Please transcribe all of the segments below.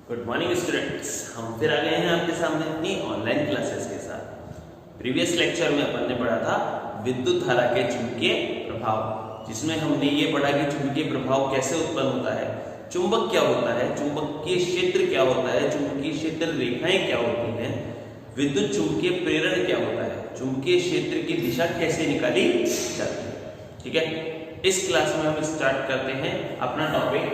Good morning students, हम फिर आ गए हैं आपके सामने अपनी ऑनलाइन क्लासेस के साथ। प्रीवियस लेक्चर में अपन ने पढ़ा था विद्युत धारा के चुंबकीय प्रभाव, जिसमें हमने ये पढ़ा कि चुंबकीय प्रभाव कैसे उत्पन्न होता है, चुंबक क्या होता है, चुंबकीय क्षेत्र क्या होता है, चुंबकीय क्षेत्र रेखाएं क्या होती हैं, विद्युत चुंबकीय प्रेरण क्या होता है, चुंबकीय क्षेत्र की दिशा कैसे निकाली जाती है। ठीक है, इस क्लास में हम स्टार्ट करते हैं अपना टॉपिक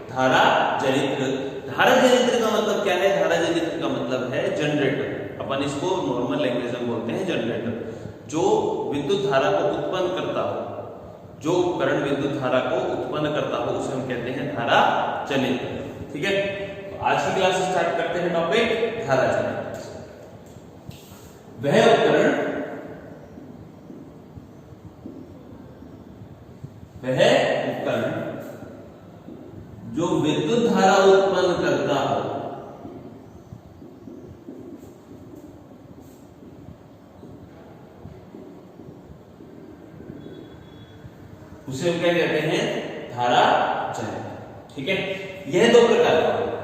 धारा जनित्र। धारा जनित्र का मतलब क्या है? धारा जनित्र का मतलब है जनरेटर। अपन इसको नॉर्मल लैंग्वेज में बोलते हैं जनरेटर। जो विद्युत धारा को उत्पन्न करता हो, जो उपकरण विद्युत धारा को उत्पन्न करता हो, उसे हम कहते हैं धारा जनित्र। ठीक है, तो आज की क्लास स्टार्ट करते हैं टॉपिक धारा जनित्र। वह उपकरण जो विद्युत धारा उत्पन्न करता हो, उसे हम क्या कहते हैं? धारा जनित्र। ठीक है, यह दो प्रकार का होगा।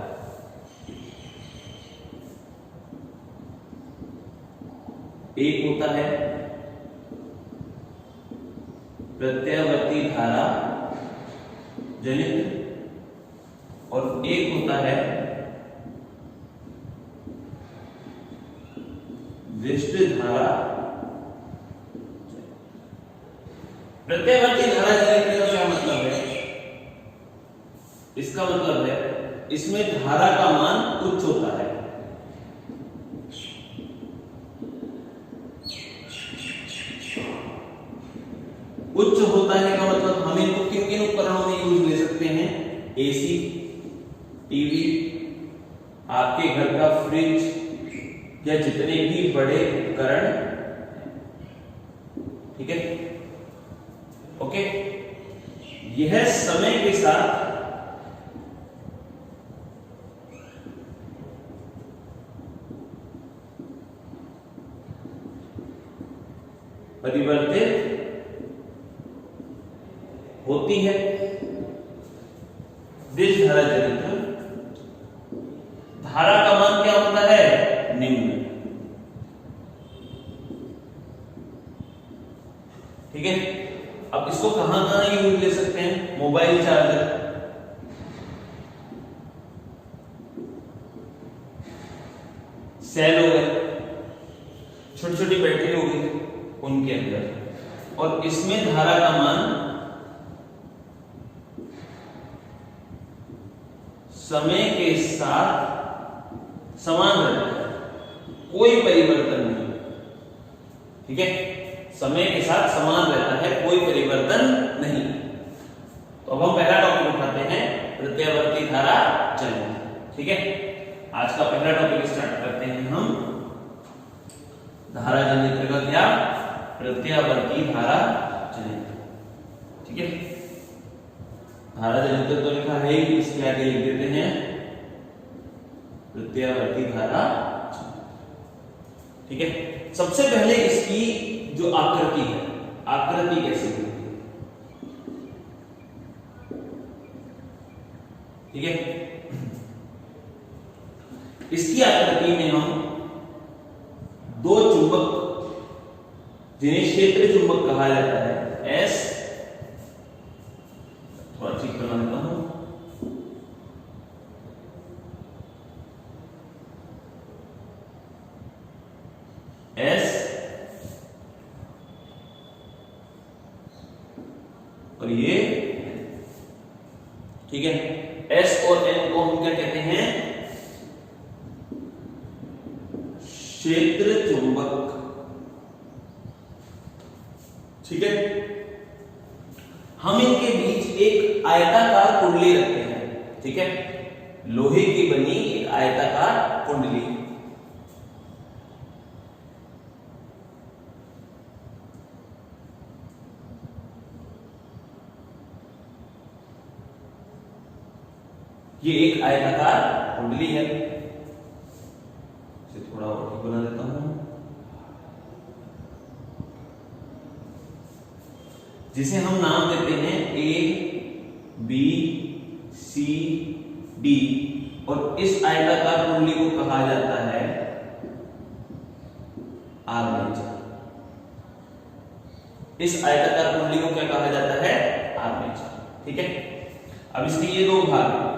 एक होता है प्रत्यावर्ती धारा जनित्र और एक होता है विशिष्ट धारा। प्रत्यावर्ती धारा जनित्र का क्या मतलब है? इसका मतलब है इसमें धारा का मान उच्च होता है। उच्च होता है का मतलब हम इनको किन किन उपकरणों में यूज ले सकते हैं? एसी, टीवी, आपके घर का फ्रिज या जितने भी बड़े उपकरण। ठीक है, ओके। यह समय के साथ परिवर्तित होती है। विद्युत धारा जनित्र धारा का मान क्या होता है? निम्न। ठीक है, अब इसको कहां कहां यूज ले सकते हैं? मोबाइल चार्जर, सेल हो गए, छोटी छोटी बैटरी हो गई, उनके अंदर। और इसमें धारा का मान समय के साथ समान रहता है, कोई परिवर्तन नहीं। ठीक है, समय के साथ समान रहता है, कोई परिवर्तन नहीं। तो अब हम पहला टॉपिक उठाते हैं प्रत्यावर्ती धारा जनित्र। ठीक है, आज का पहला टॉपिक स्टार्ट करते हैं हम धारा जनित्र का क्या? प्रत्यावर्ती धारा जनित्र। ठीक है, धारा जनित्र तो लिखा है, इसके आगे लिख देते हैं प्रत्यावर्ती धारा। ठीक है, सबसे पहले इसकी जो आकृति है, आकृति कैसे होती है? ठीक है, इसकी आकृति में हम दो चुंबक, जिन्हें क्षेत्र चुंबक कहा जाता है, एस, थोड़ा ठीक बना देता हूं, एस और ये। ठीक है, एस और एन को हम क्या कहते हैं? क्षेत्र चुंबक। ठीक है, हम इनके बीच एक आयताकार कुंडली रखते हैं। ठीक है, लोहे की बनी एक आयताकार कुंडली। ये एक आयताकार कुंडली है। इसे थोड़ा और ठीक बना देता हूं, जिसे हम नाम देते हैं ए, बी, सी, डी। और इस आयताकार कुंडली को कहा जाता है आर्मेचर। इस आयताकार कुंडली को क्या कहा जाता है? आर्मेचर। ठीक है, अब इसके ये दो भाग हैं,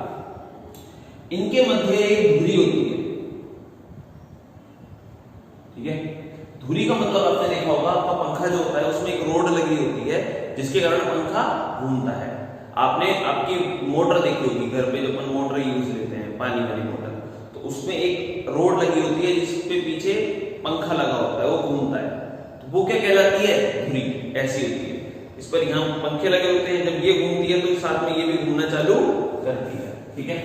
इनके मध्य एक धुरी होती है। ठीक है, धुरी का मतलब आपने देखा होगा, आपका पंखा जो होता है उसमें एक रोड लगी होती है जिसके कारण पंखा घूमता है। आपने आपकी मोटर देखी होगी घर पे, जो अपन मोटर यूज लेते हैं पानी वाली मोटर, तो उसमें एक रोड लगी होती है जिसपे पीछे पंखा लगा होता है, वो घूमता है, तो वो क्या कहलाती है? धुरी। ऐसी होती है, इस पर यहाँ पंखे लगे होते हैं, जब ये घूमती है तो साथ में ये भी घूमना चालू करती है। ठीक है,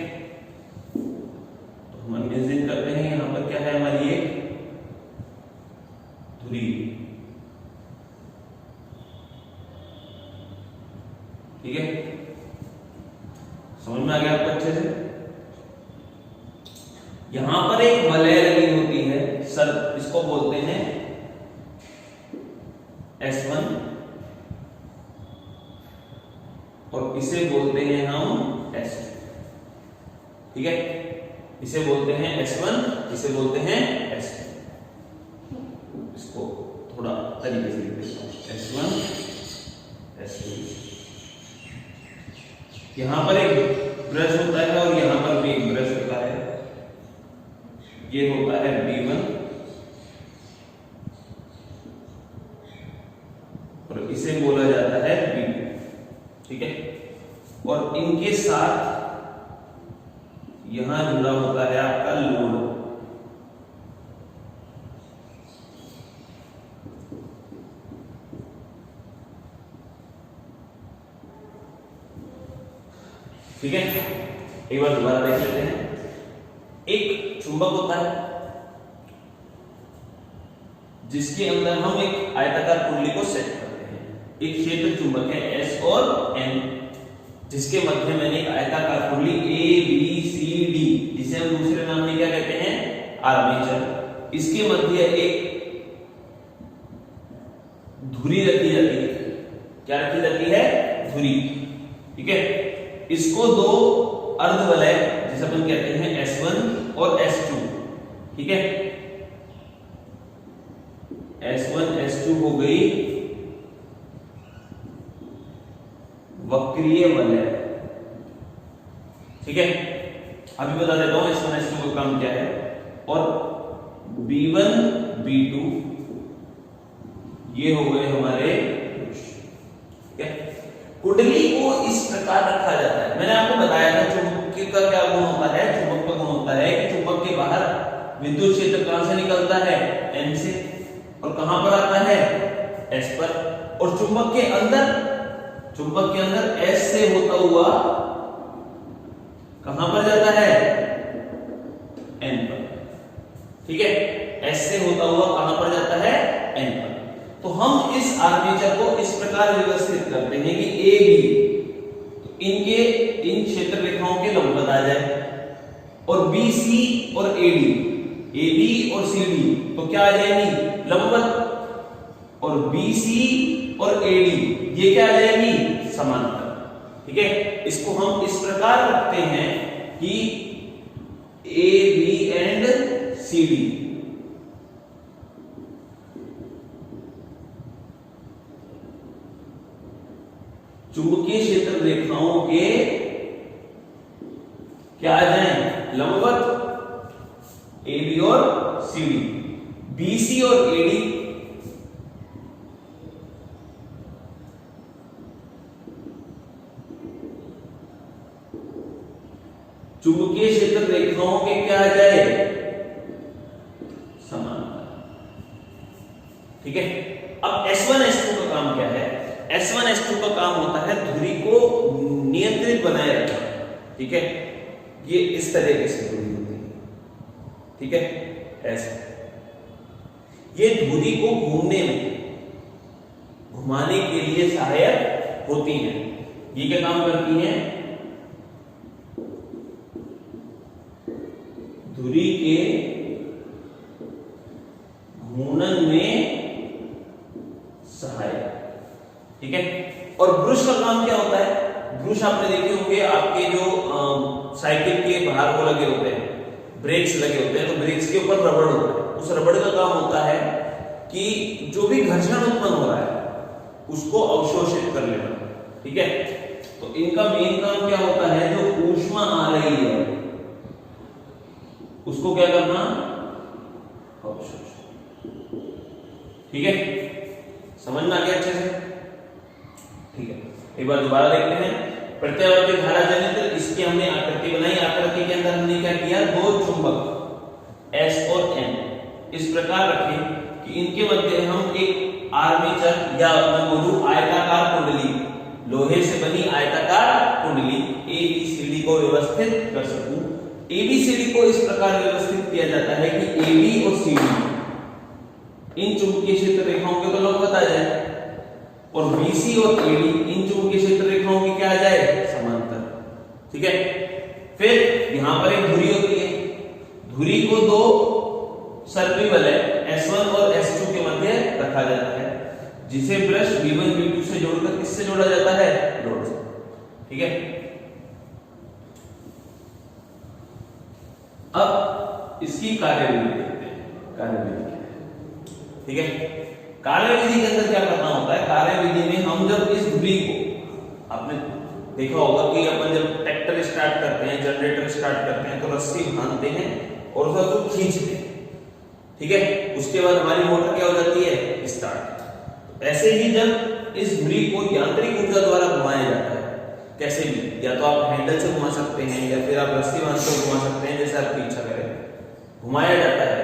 तो हम इमेजिन करते हैं यहाँ पर क्या है हमारी ये धुरी। ठीक है, समझ में आ गया आपको अच्छे से? यहां पर एक वलय लगी होती है सर, इसको बोलते हैं S1 और इसे बोलते हैं हम S2। ठीक है, इसे बोलते हैं S1, इसे बोलते हैं S2। इसको थोड़ा तरीके से लिख देता हूं, S1 S2। यहां पर एक ब्रश होता है और यहां पर भी एक ब्रश होता है, ये होता है B1 और इसे बोला जाता है B2। ठीक है, और इनके साथ यहां जुड़ा होता है आपका लोड। ठीक है, एक बार दोबारा देख लेते हैं। एक चुंबक होता है जिसके अंदर हम एक आयताकार कुंडली को सेट करते हैं। एक क्षेत्र चुंबक है S और N, जिसके मध्य में एक आयताकार कुंडली ABCD, जिसे हम दूसरे नाम में क्या कहते हैं? आर्मेचर। इसके मध्य एक धुरी रखी जाती है। क्या रखी जाती है? धुरी। ठीक है, इसको दो अर्धवलय जिसे अपन कहते हैं S1 और S2। ठीक है, S1 S2 हो गई वक्रीय वलय। ठीक है, अभी बता देता हूं S1 S2 का काम क्या है। और B1 B2 ये हो गए हमारे। ठीक है, कुंडली को इस प्रकार रखा जाता है। मैंने आपको बताया था चुंबक का क्या गुण होता है? चुंबक का गुण होता है कि चुंबक के बाहर विद्युत क्षेत्र कहां से निकलता है? N से, और कहां पर आता है? S पर। और चुंबक के अंदर S से होता हुआ कहां पर जाता है? N पर। ठीक है, S से होता हुआ कहां पर जाता है? N पर। तो हम इस आर्मेचर को इस प्रकार व्यवस्थित करते हैं कि AB तो इन क्षेत्र रेखाओं के लंबवत आ जाए, और BC और AB और CD तो क्या आ जाएगी? लंबवत। और BC और AD ये क्या आ जाएगी? समांतर। ठीक है, इसको हम इस प्रकार रखते हैं कि AB एंड CD चुंबकीय क्षेत्र रेखाओं के क्या आ जाए? लंबवत। AB और CD, BC और AD चुंबकीय क्षेत्र रेखाओं के क्या आ जाए? समांतर। ठीक है, अब S1 S2 का काम क्या है? S1 S2 का काम होता है धुरी को नियंत्रित बनाए रखना। ठीक है, ये इस तरीके से धुरी होती है। ठीक है, ऐसे ये धुरी को घुमाने के लिए सहायक होती हैं। ये क्या काम करती हैं? धुरी के घूर्णन में सहायक। ठीक है, और ब्रश का काम क्या होता है? ब्रश आपने देखे होंगे, आपके जो साइकिल के बाहर को लगे होते हैं, ब्रेक्स लगे होते हैं, तो ब्रेक्स के ऊपर रबड़ होता है। उस रबड़ का काम होता है कि जो भी घर्षण उत्पन्न हो रहा है उसको अवशोषित कर लेना। ठीक है, तो इनका मेन काम क्या होता है, जो ऊष्मा आ रही है उसको क्या करना, अवशोषण। ठीक है, समझना क्या अच्छे से? ठीक है, एक बार दोबारा देखते हैं। प्रत्यावर्ती धारा जनित इसकी हमने आकृति बनाई। आकृति के अंदर हमने क्या किया, दो चुंबक S और N इस प्रकार रखे कि इनके मध्य हम एक आर्मेचर या मैं बोलूं आयताकार कुंडली, लोहे से बनी आयताकार कुंडली ABCD को व्यवस्थित कर सकूं। ABCD को इस प्रकार व्यवस्थित किया जाता है कि AB और CD इन चुंबकीय क्षेत्र रेखाओं के तो लंबवत आ जाए और BC और AD इन चुंबकीय क्षेत्र रेखाओं की क्या आ जाए, समांतर। ठीक है, फिर यहां पर एक धुरी होती है, धुरी को दो सर्पी वलय S1 और S2 के मध्य रखा जाता है, जिसे ब्रश B1 B2 से जोड़कर किससे जोड़ा जाता है, रोड से। ठीक है, अब इसकी कार्यविधि देखते हैं। कार्यविधि क्या है? ठीक है, कार्यविधि के अंदर क्या करना होता है, कार्यविधि में हम जब इस धुरी को, आपने देखा होगा कि अपन जब ट्रैक्टर स्टार्ट करते हैं, जनरेटर स्टार्ट करते हैं तो रस्सी बांधते हैं और उसको खींचते हैं। ठीक है, उसके बाद हमारी मोटर क्या हो जाती है, स्टार्ट। ऐसे ही जब इस धुरी को यांत्रिक ऊर्जा द्वारा घुमाया जाता है, कैसे भी, या तो आप हैंडल से घुमा सकते हैं या फिर आप रस्सी बांधकर घुमा सकते हैं, जैसे आपकी इच्छा करे, घुमाया जाता है,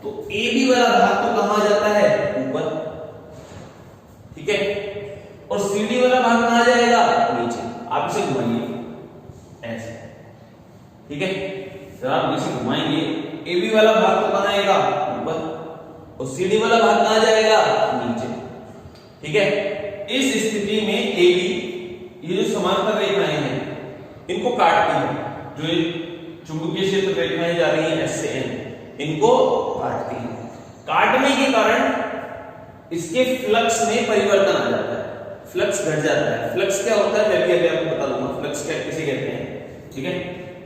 तो AB वाला भाग तो कहां जाता है, ऊपर। ठीक है, और CD वाला भाग कहां जाएगा, नीचे। आप इसे घुमाइए ऐसे। ठीक है, जब आप इसे घुमाएंगे AB वाला भाग तो कहां आएगा, ऊपर, और CD वाला भाग कहां जाएगा, नीचे। ठीक है, इस स्थिति में AB, ये जो समांतर रेखाएं हैं इनको काटती है, जो चुंबकीय क्षेत्र रेखाएं जा रही हैं S से N, इनको काटती है। काटने के कारण इसके फ्लक्स में परिवर्तन आ जाता है, फ्लक्स घट जाता है। फ्लक्स क्या होता है, मैं भी अभी आपको बता दूंगा फ्लक्स क्या किसे कहते हैं। ठीक है,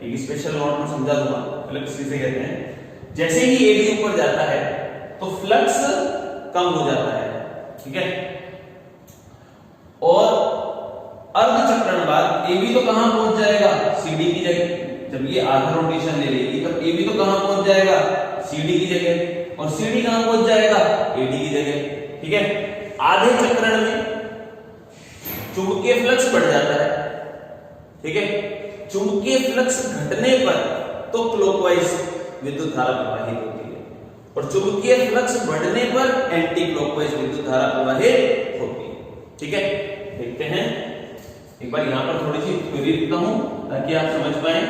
एक स्पेशल नोट में समझा दूंगा फ्लक्स किसे कहते हैं। जैसे ही AB ऊपर जाता है तो फ्लक्स कम हो जाता है। ठीक है, और अर्धचक्रण बाद AB तो कहां पहुंच जाएगा, CD की जगह। जब ये आधा रोटेशन ले लेगी तब AB तो कहां पहुंच जाएगा, CD की जगह, और CD कहां पहुंच जाएगा, AD की जगह। ठीक है, आधे चक्रण में चुंबकीय फ्लक्स बढ़ जाता है। ठीक है, चुंबकीय फ्लक्स घटने पर तो क्लॉकवाइज विद्युत धारा प्रवाहित होती है, और चुंबकीय फ्लक्स बढ़ने पर एंटी क्लॉकवाइज विद्युत धारा प्रवाहित होती है। ठीक है, देखते हैं एक बार यहां पर थोड़ी सी थ्योरी लिखता हूं ताकि आप समझ पाए।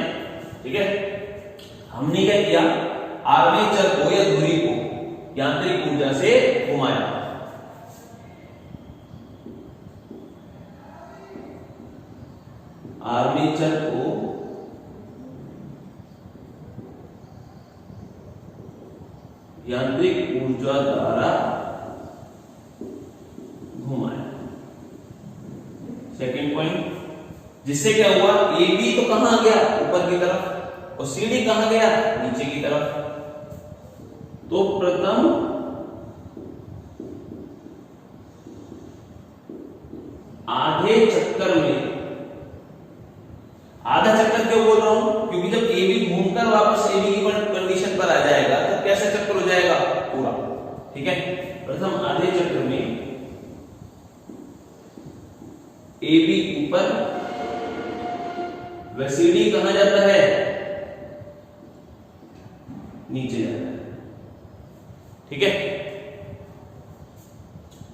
ठीक है, हमने क्या किया, आर्मेचर को या धुरी को यांत्रिक ऊर्जा से घुमाया। आर्मेचर को यांत्रिक ऊर्जा द्वारा घुमाया। सेकंड पॉइंट, जिससे क्या हुआ, AB तो कहां गया, ऊपर की तरफ, और CD कहां गया, नीचे की तरफ। तो प्रथम आधे चक्कर में, आधा चक्कर क्यों बोल रहा हूं, क्योंकि जब AB घूमकर वापस AB की कंडीशन पर आ जाएगा तो कैसा चक्कर हो जाएगा, पूरा। ठीक है, प्रथम आधे चक्र में AB ऊपर व CD कहां जाता है, नीचे जाता है। ठीक है,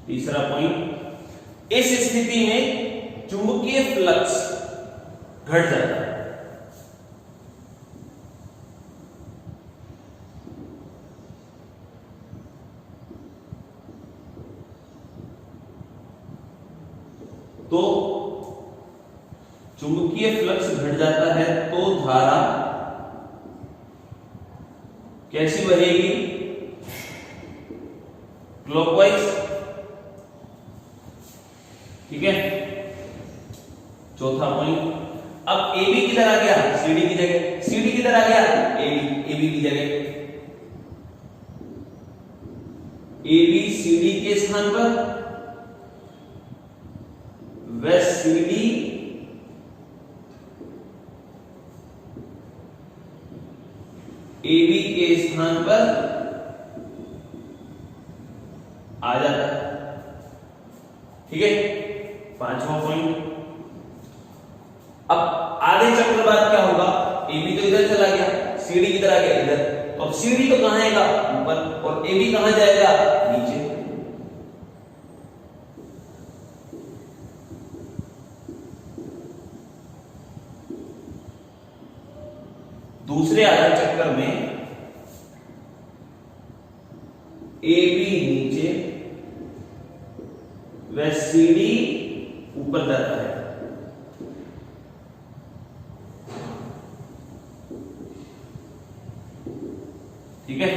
तीसरा पॉइंट, इस स्थिति में चुंबकीय फ्लक्स घट जाता है। तो चुंबकीय फ्लक्स घट जाता है तो धारा कैसी बहेगी, क्लॉकवाइज। ठीक है, चौथा पॉइंट, अब AB किधर आ गया, CD की जगह, CD किधर आ गया, AB की जगह, AB CD के स्थान पर व CD AB के स्थान पर आ जाता है। ठीक है, पांचवा पॉइंट। अब आधे चक्र बाद क्या होगा, AB तो इधर चला गया, CD किधर आ गया, इधर, तो अब CD तो कहां आएगा, ऊपर, और AB कहां जाएगा, नीचे। दूसरे आधे चक्कर में AB नीचे व CD ऊपर जाता है। ठीक है,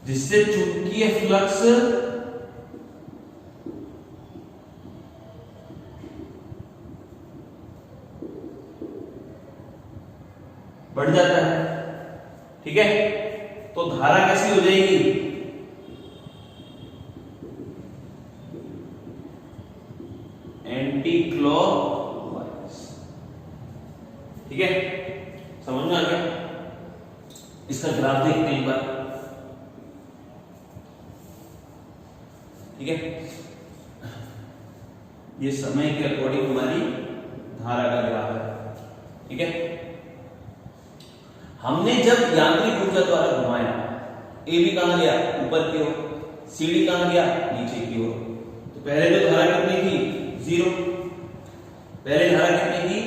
जिससे चुंबकीय फ्लक्स बढ़ जाता है। ठीक है, तो धारा कैसी हो जाएगी, एंटी क्लॉकवाइज। ठीक है, समझ में आ गया। इसका ग्राफ देखते हैं एक बार। ठीक है, ये समय के अकॉर्डिंग हमारी धारा का ग्राफ है। ठीक है, हमने जब यांत्रिक ऊर्जा द्वारा घुमाया, AB कहां गया, ऊपर की ओर, CD कहां गया, नीचे की ओर। तो पहले जो धारा कितनी थी, 0। पहले धारा कितनी थी,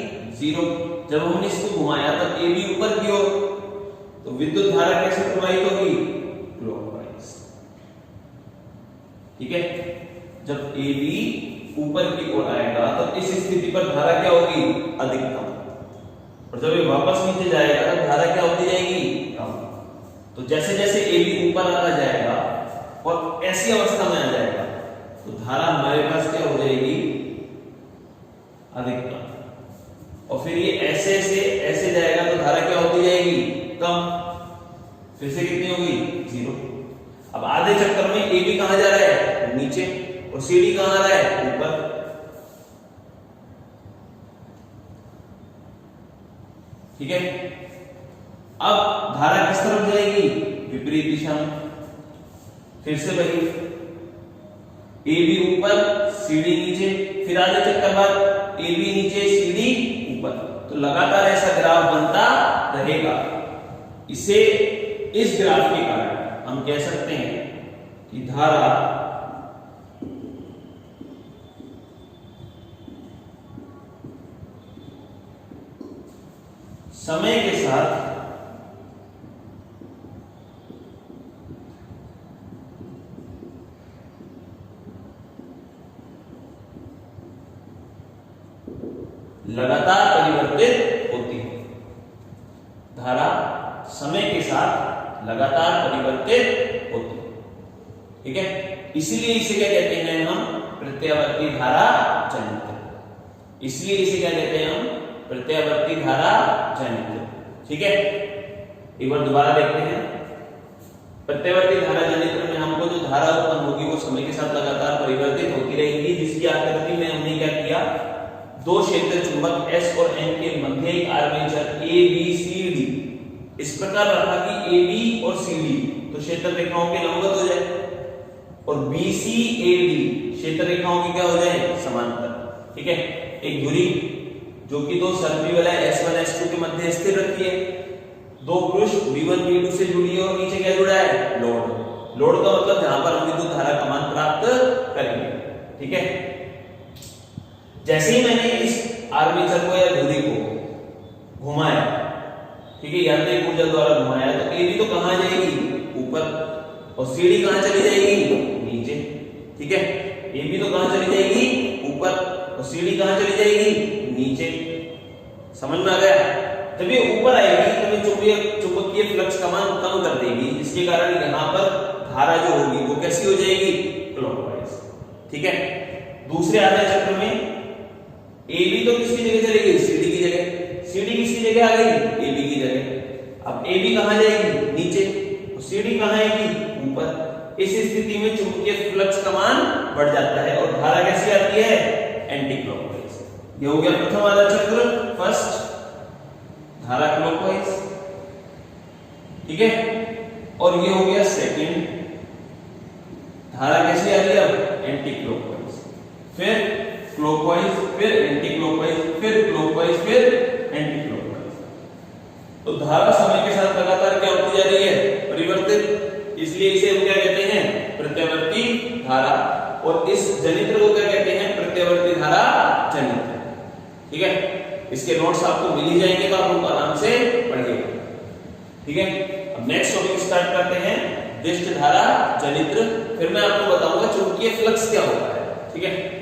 0। जब हमने इसको घुमाया तब AB ऊपर की ओर, तो विद्युत धारा कैसे प्रवाहित होगी, क्लॉकवाइज। ठीक है, जब AB ऊपर की ओर आएगा तब इस स्थिति पर धारा क्या होगी, अधिकतम, और जब ये वापस नीचे जाएगा तब धारा क्या होती जाएगी, कम। तो जैसे जैसे AB ऊपर आता जाएगा और ऐसी अवस्था में आ जाएगा तो धारा हमारे पास क्या हो जाएगी, अधिकतम। और फिर ये ऐसे से ऐसे जाएगा तो धारा क्या होती जाएगी, कम। फिर से कितनी होगी, 0। अब आधे चक्कर में AB कहां जा रहा है, नीचे, और CD कहां आ रहा है, ऊपर। ठीक है, अब धारा किस तरफ जाएगी, विपरीत दिशा में। फिर से वही, AB ऊपर, CD नीचे, फिर आधे चक्कर बाद AB नीचे, CD ऊपर। तो लगातार ऐसा ग्राफ बनता रहेगा। इसे, इस ग्राफ के कारण हम कह सकते हैं कि धारा समय के साथ लगातार परिवर्तित होती है। धारा समय के साथ लगातार परिवर्तित होती है। ठीक है, इसलिए इसे क्या कहते हैं हम, प्रत्यावर्ती धारा जनित। इसलिए इसे क्या कहते हैं हम, प्रत्यावर्ती धारा जनित। ठीक है, एक बार दोबारा देखते हैं। प्रत्यावर्ती धारा जनित्र में हमको जो धारा उत्पन्न होगी वो समय के साथ लगातार परिवर्तित होती रहेगी, जिसकी आकृति में हमने क्या किया, दो क्षेत्र चुंबक S और N के मध्य एक आर्मेचर ABCD इस प्रकार रखा कि AB और CD तो क्षेत्र रेखाओं के लंबवत हो जाए और BCAD क्षेत्र रेखाओं की क्या हो जाए, समांतर। ठीक है, एक धुरी जो कि दो सर्पी वाला S1 S2 के मध्य स्थिर रखी है, दो पृष्ठ V1 V2 से जुड़ी है और नीचे क्या जुड़ा है, लोड। लोड का मतलब जहां पर हम विद्युत धारा का मान प्राप्त करेंगे। ठीक है, जैसे ही मैंने इस आर्मेचर को या धुरी को घुमाया, ठीक है, यांत्रिक ऊर्जा द्वारा घुमाया, तो AB तो कहां जाएगी, ऊपर, और CD कहां चली जाएगी, नीचे। ठीक है, AB तो कहां चली जाएगी, ऊपर, और CD कहां चली जाएगी, नीचे। समझ में आ गया। जब ये ऊपर आएगी तो ये चुंबकीय फ्लक्स का मान कम कर देगी, जिसके कारण यहां पर धारा जो होगी वो कैसी हो जाएगी, क्लॉकवाइज। ठीक है, दूसरे आधे चक्र में ए बी तो किसकी जगह चली गई, सी डी की जगह, सी डी किसकी जगह आ गई, ए बी की जगह। अब ए बी कहां जाएगी, नीचे, और सी डी कहां आएगी, ऊपर। इस स्थिति में चुंबकीय फ्लक्स का मान बढ़ जाता है और धारा कैसी आती है, एंटी क्लॉकवाइज। ये हो गया प्रथम आधा चक्र, फर्स्ट, धारा क्लॉकवाइज, ठीक है। और ये हो गया सेकंड, धारा कैसी आ रही है अब, एंटी क्लॉकवाइज, फिर क्लॉकवाइज, फिर एंटी क्लॉकवाइज, फिर क्लॉकवाइज, फिर एंटी क्लॉकवाइज। तो धारा समय के साथ लगातार क्या होती जा रही है, परिवर्तित, इसलिए इसे हम क्या कहते हैं, प्रत्यावर्ती धारा। और इस जनित्र को क्या कहते हैं, प्रत्यावर्ती धारा जनित्र, ठीक है। इसके नोट्स आपको मिल ही जाएंगे, तो आप उनको आराम से पढ़िएगा, ठीक है। अब नेक्स्ट टॉपिक स्टार्ट करते हैं, दिष्ट धारा जनित्र, फिर मैं आपको बताऊंगा चुंबकीय फ्लक्स क्या होता है, ठीक है।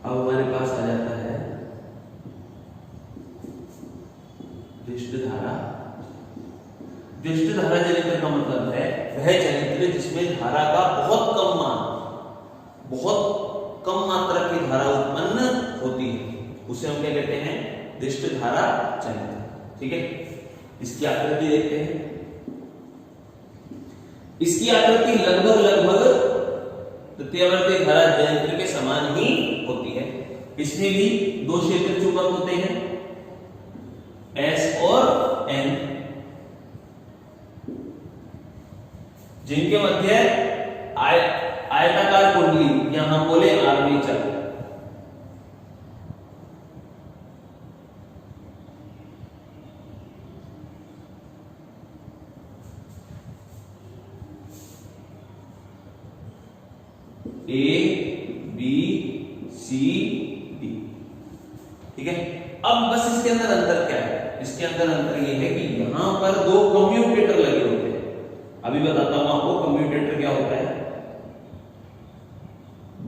अब हमारे पास आ जाता है दिष्ट धारा। दिष्ट धारा जनित्र का मतलब है वह जनित्र जिसमें धारा का बहुत कम मान, बहुत कम मात्रा की धारा उत्पन्न होती है, उसे हम क्या कहते हैं, दिष्ट धारा जनित्र, ठीक है। इसकी आकृति देखते हैं। इसकी आकृति लगभग प्रत्यावर्ती धारा जनित्र के समान ही होती है। इसमें भी दो क्षेत्र चुंबक होते हैं, S और N, जिनके मध्य आयताकार कुंडली या हम बोले armature, A B C D, ठीक है। अब बस इसके अंदर अंतर क्या है, इसके अंदर अंतर ये है कि यहां पर दो कम्यूटेटर लगे होते हैं। अभी बताता हूं आपको कम्यूटेटर क्या होता है।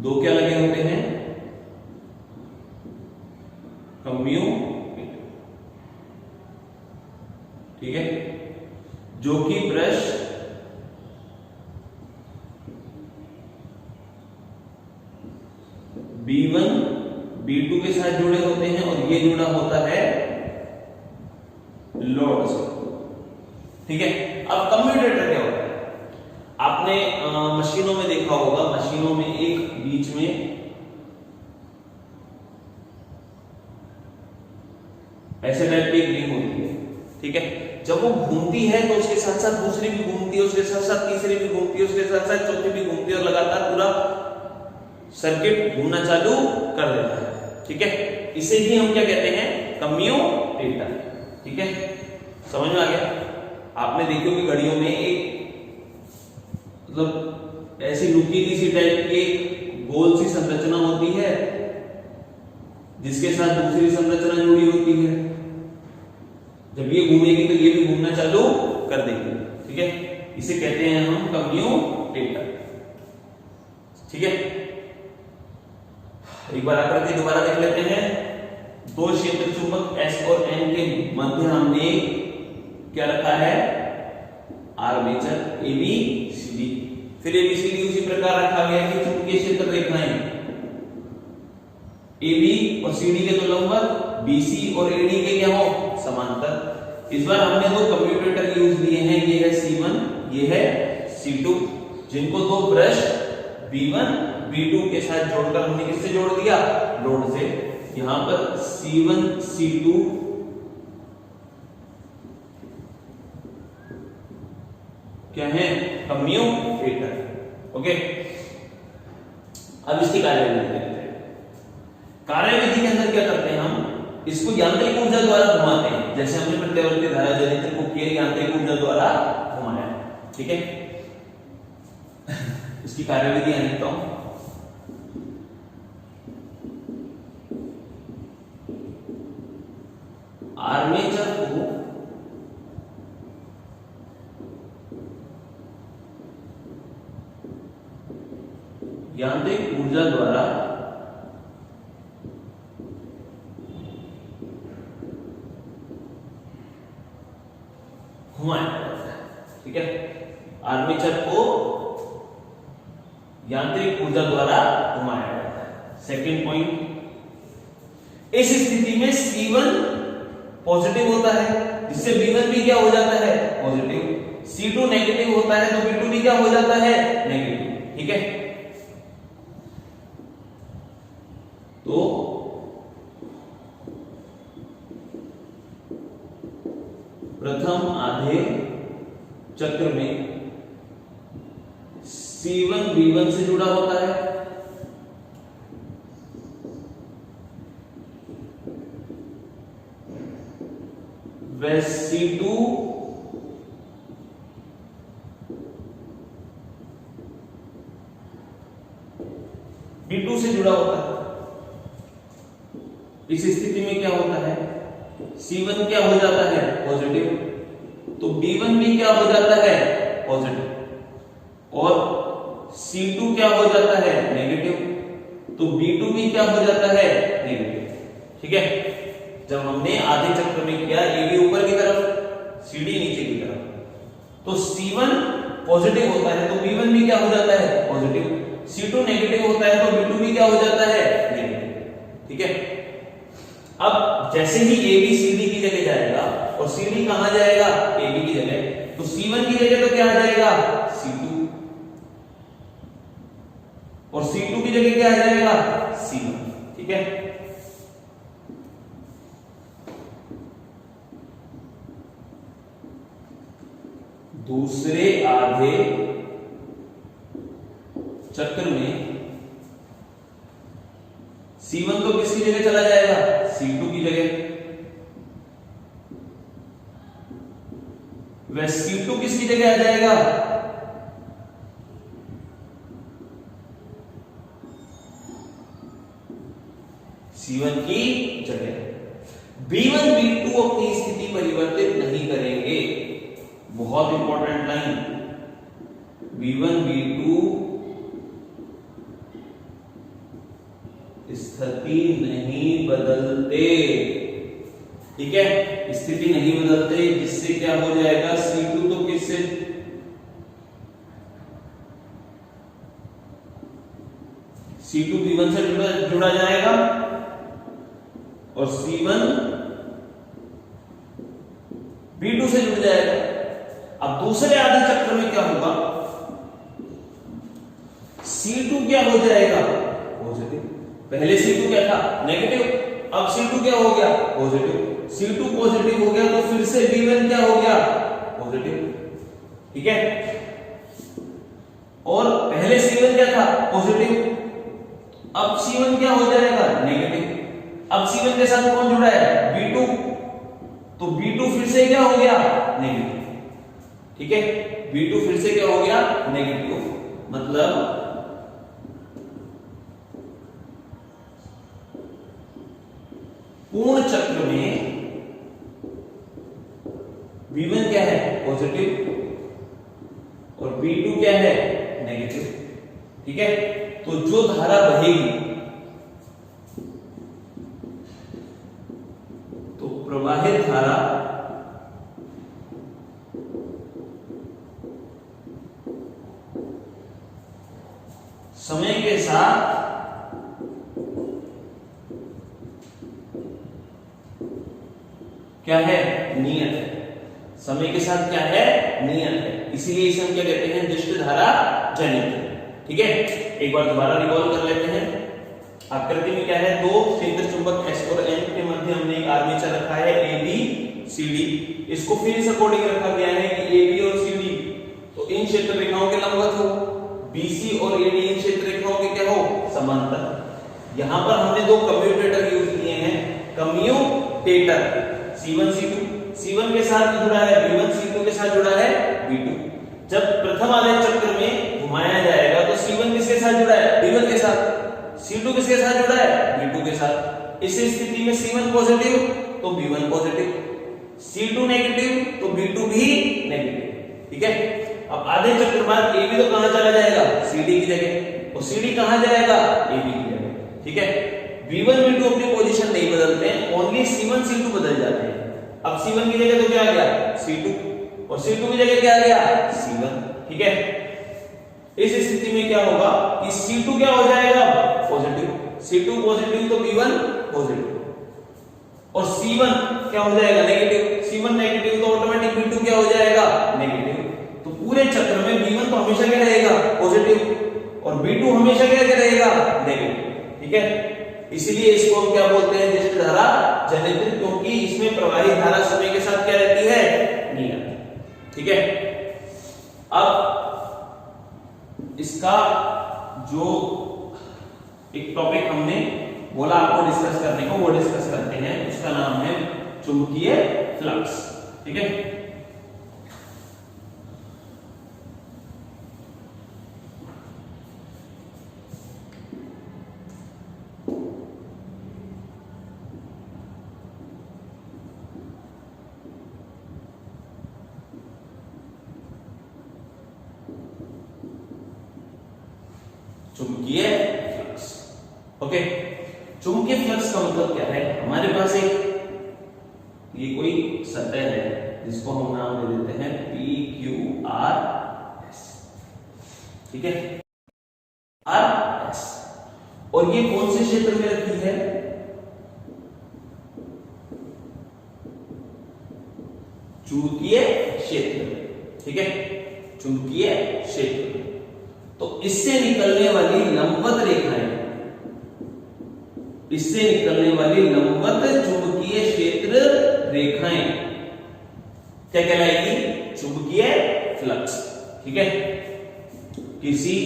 दो क्या लगे होते हैं, कम्यूटेटर, ठीक है, जो कि ब्रश B1 B2 के साथ जुड़े होते हैं और ये जुड़ा होता है लोड से, ठीक है। अब कम्यूटेटर क्या होता है, आपने मशीनों में देखा होगा, मशीनों में एक बीच में ऐसे टाइप की रिंग होती है, ठीक है। जब वो घूमती है तो उसके साथ साथ दूसरी भी घूमती है, उसके साथ साथ तीसरी भी घूमती है, उसके साथ साथ चौथी भी घूमती है और लगातार पूरा सर्किट घूमना चालू कर देता है, ठीक है। इसे ही हम क्या कहते हैं, कम्यूटेटर, ठीक है। समझ में आ गया। आपने देखी होगी घड़ियों में एक मतलब ऐसी नुकीली सी टाइप की गोल सी संरचना होती है जिसके साथ दूसरी संरचना जुड़ी होती है। जब ये घूमेगी तो ये भी घूमना चालू कर देगी, ठीक है। इसे कहते हैं हम कम्यूटेटर, ठीक है। एक बार आकृति दोबारा देख लेते हैं। दो क्षेत्र चुंबक S और N के मध्य हमने क्या रखा है, आर्मेचर ABCD। फिर ABCD उसी प्रकार रखा गया कि चुंबकीय क्षेत्र रेखाएं AB और CD के तो लंबवत, BC और AD के क्या हो, समांतर। इस बार हमने दो कम्यूटेटर यूज लिए हैं, ये है C1, ये है C2, जिनको दो ब्रश B1 B2 के साथ जोड़कर हमने किससे जोड़ दिया, लोड से। यहां पर C1 C2 क्या है, कम्यूटेटर, ओके। अब इसकी कार्यविधि देखते हैं। कार्यविधि के अंदर क्या करते हैं हम, इसको यांत्रिक ऊर्जा द्वारा घुमाते हैं, जैसे हमने प्रत्यावर्ती धारा जनित्र को किया यांत्रिक ऊर्जा द्वारा घुमाया, ठीक है। इसकी कार्यविधि आने देता हूं। आर्मेचर को यांत्रिक ऊर्जा द्वारा घुमाया जाता है। ठीक है, आर्मेचर को यांत्रिक ऊर्जा द्वारा घुमाया जाता है। सेकंड पॉइंट, इस स्थिति में C1 पॉजिटिव होता है, जिससे V1 भी क्या हो जाता है, पॉजिटिव। C2 नेगेटिव होता है तो V2 भी क्या हो जाता है, नेगेटिव। ठीक है, तो प्रथम आधे चक्र में C1 V1 से जुड़ा होता है, वह C2 V2 से जुड़ा होता है। इस स्थिति में क्या होता है, C1 क्या हो जाता है, पॉजिटिव, तो B1 भी क्या हो जाता है, पॉजिटिव, और C2 क्या हो जाता है, नेगेटिव, तो B2 भी क्या हो जाता है, नेगेटिव। ठीक है, जब हमने आधे चक्र में किया, AB ऊपर की तरफ, CD नीचे की तरफ, तो C1 पॉजिटिव होता है तो B1 भी क्या हो जाता है, पॉजिटिव। C2 नेगेटिव होता है तो B2 भी क्या हो जाता है, नेगेटिव। ठीक है, अब जैसे ही AB CD की जगह जाएगा और CD कहां जाएगा, AB की जगह, तो C1 की जगह तो क्या आ जाएगा, C2, और C2 की जगह क्या आ जाएगा, C1। ठीक है, दूसरे आधे चक्र में C1 तो किसकी जगह चला जाएगा, C2 की जगह, वह C2 किसकी जगह आ जाएगा, C1 की जगह। B1 B2 अपनी स्थिति परिवर्तित नहीं करेंगे, बहुत इंपॉर्टेंट लाइन, B1 B2 स्थिति नहीं बदलते। ठीक है, स्थिति नहीं बदलते, जिससे क्या हो जाएगा, C2 तो किससे, C2 B1 से जुड़ा जाएगा और C1 B2 से जुड़ जाएगा। अब दूसरे आधे चक्र में क्या होगा, C2 क्या हो जाएगा, पॉजिटिव। पहले C2 क्या था, नेगेटिव, अब C2 क्या हो गया, पॉजिटिव। C2 पॉजिटिव हो गया तो फिर से B1 क्या हो गया, पॉजिटिव। ठीक है, और पहले C1 क्या था, पॉजिटिव, अब C1 क्या हो जाएगा, नेगेटिव। अब C1 के साथ कौन जुड़ा है, B2, तो B2 फिर से क्या हो गया, नेगेटिव। ठीक है, B2 फिर से क्या हो गया, नेगेटिव। मतलब पूर्ण चक्र में V1 क्या है, पॉजिटिव, और B2 क्या है, नेगेटिव। ठीक है, तो जो धारा बहेगी, तो प्रवाहित धारा समय के साथ क्या है, नियत है। समय के साथ क्या है, नियत है, इसीलिए इसे हम क्या कहते हैं, दिष्ट धारा जनित। ठीक है, एक बार दोबारा रिकॉल कर लेते हैं। आकृति में क्या है, दो क्षेत्र चुंबक S और N के मध्य हमने एक आर्मेचर रखा है AB CD। इसको फिर इस अकॉर्डिंग रखा गया है कि AB और CD तो इन क्षेत्र रेखाओं के लंबवत हो, BC और AD इन क्षेत्र रेखाओं के क्या हो, समांतर। यहां पर हमने दो कम्यूटेटर यूज किए हैं, कम्यूटेटर C1 C2, C1 के साथ जुड़ा है B1, C2 के साथ जुड़ा है B2। जब प्रथम आधे चक्र में घुमाया जाएगा तो C1 किसके साथ जुड़ा है, B1 के साथ, C2 किसके साथ जुड़ा है, B2 के साथ। इस स्थिति में C1 पॉजिटिव तो B1 पॉजिटिव, C2 नेगेटिव तो B2 भी नेगेटिव। ठीक है, अब आधे चक्र बाद AB तो कहां चला जाएगा, CD की जगह, और CD कहां जाएगा, AB की जगह। ठीक है, B1 B2 अपनी पोजीशन नहीं बदलते हैं, ओनली C1 C2 बदल जाते हैं। अब C1 की जगह तो क्या आ गया, C2, और C2 की जगह क्या आ गया, C1। ठीक है, इस स्थिति में क्या होगा कि C2 क्या हो जाएगा, पॉजिटिव, C2 पॉजिटिव तो B1 पॉजिटिव, और C1 क्या हो जाएगा, नेगेटिव, C1 नेगेटिव तो ऑटोमेटिक B2 क्या हो जाएगा, नेगेटिव। तो पूरे चक्र में B1 तो हमेशा क्या रहेगा, पॉजिटिव, और B2 हमेशा क्या रहेगा, नेगेटिव। ठीक है, इसीलिए इसको हम क्या बोलते हैं, दिष्ट धारा जनित्र, क्योंकि इसमें प्रवाहित धारा समय के साथ क्या रहती है, नहीं आती। ठीक है, अब इसका जो एक टॉपिक हमने बोला आपको डिस्कस करने को, वो डिस्कस करते हैं। उसका नाम है चुंबकीय फ्लक्स। ठीक है, चुंबकीय फ्लक्स। ओके, चुंबकीय फ्लक्स का मतलब क्या है, हमारे पास एक ये कोई सतह है जिसको हम नाम दे देते हैं PQRS। ठीक है, RS, और ये कौन से क्षेत्र में रखी है, चुंबकीय क्षेत्र। ठीक है, चुंबकीय क्षेत्र, तो इससे निकलने वाली लंबवत रेखाएं, इससे निकलने वाली लंबवत चुंबकीय क्षेत्र रेखाएं क्या कहलाएगी, चुंबकीय फ्लक्स। ठीक है, किसी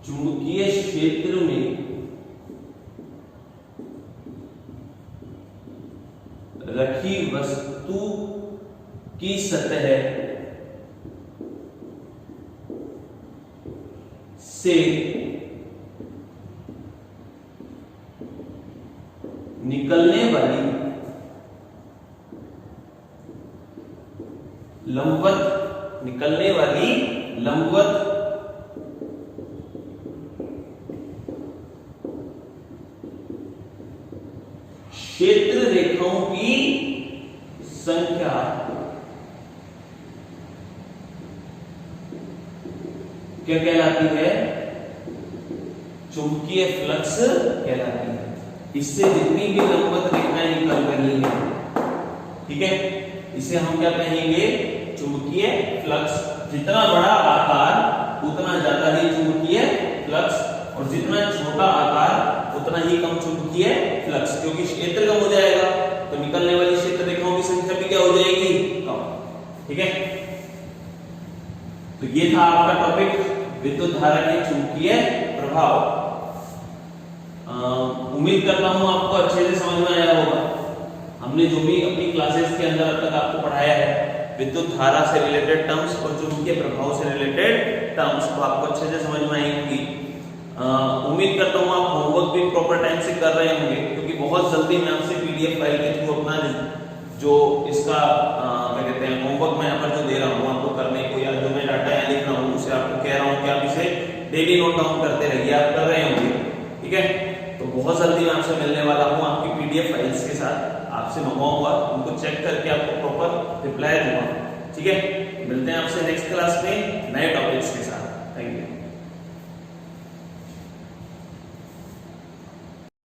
चुंबकीय क्षेत्र में रखी वस्तु की सतह से निकलने वाली लंबवत क्षेत्र रेखाओं की संख्या क्या कहलाती है, चुंबकीय फ्लक्स कहलाती है। इससे जितनी भी लंबवत रेखाएं निकल रही हैं, ठीक है, इसे हम क्या कहेंगे, चुंबकीय फ्लक्स। जितना बड़ा आकार उतना ज्यादा ही चुंबकीय फ्लक्स, और जितना छोटा आकार उतना ही कम चुंबकीय फ्लक्स, क्योंकि क्षेत्र कम हो जाएगा तो निकलने वाली क्षेत्र रेखाओं की संख्या भी क्या हो जाएगी, कम। ठीक है, तो ये था आपका टॉपिक विद्युत धारा के चुंबकीय प्रभाव। उम्मीद करता हूं आपको अच्छे से समझ में आया होगा। हमने जो भी अपनी क्लासेस के अंदर अब तक आपको पढ़ाया है, विद्युत धारा से रिलेटेड टर्म्स और चुंबकीय प्रभाव से रिलेटेड टर्म्स, तो आपको अच्छे से समझ में आई होंगी। उम्मीद करता हूं आप होमवर्क भी प्रॉपर टाइम से कर रहे होंगे, क्योंकि बहुत जल्दी मैं आपसे पीडीएफ फाइल के थ्रू अपना जो इसका क्या कहते हैं होमवर्क मैं यहाँ पर जो दे रहा हूँ आपको करने को, या जो मैं डाटा यहाँ लिख रहा हूँ उसे आपको कह रहा हूँ कि आप इसे डेली नोट डाउन करते रहिए, आप कर रहे होंगे। ठीक है, तो बहुत जल्दी मैं आपसे मिलने वाला हूँ आपकी पीडीएफ फाइल्स के साथ, आपसे मंगवाऊंगा, उनको चेक करके आपको प्रॉपर रिप्लाई दूंगा। ठीक है, मिलते हैं आपसे नेक्स्ट क्लास में नए टॉपिक्स के साथ। Thank you.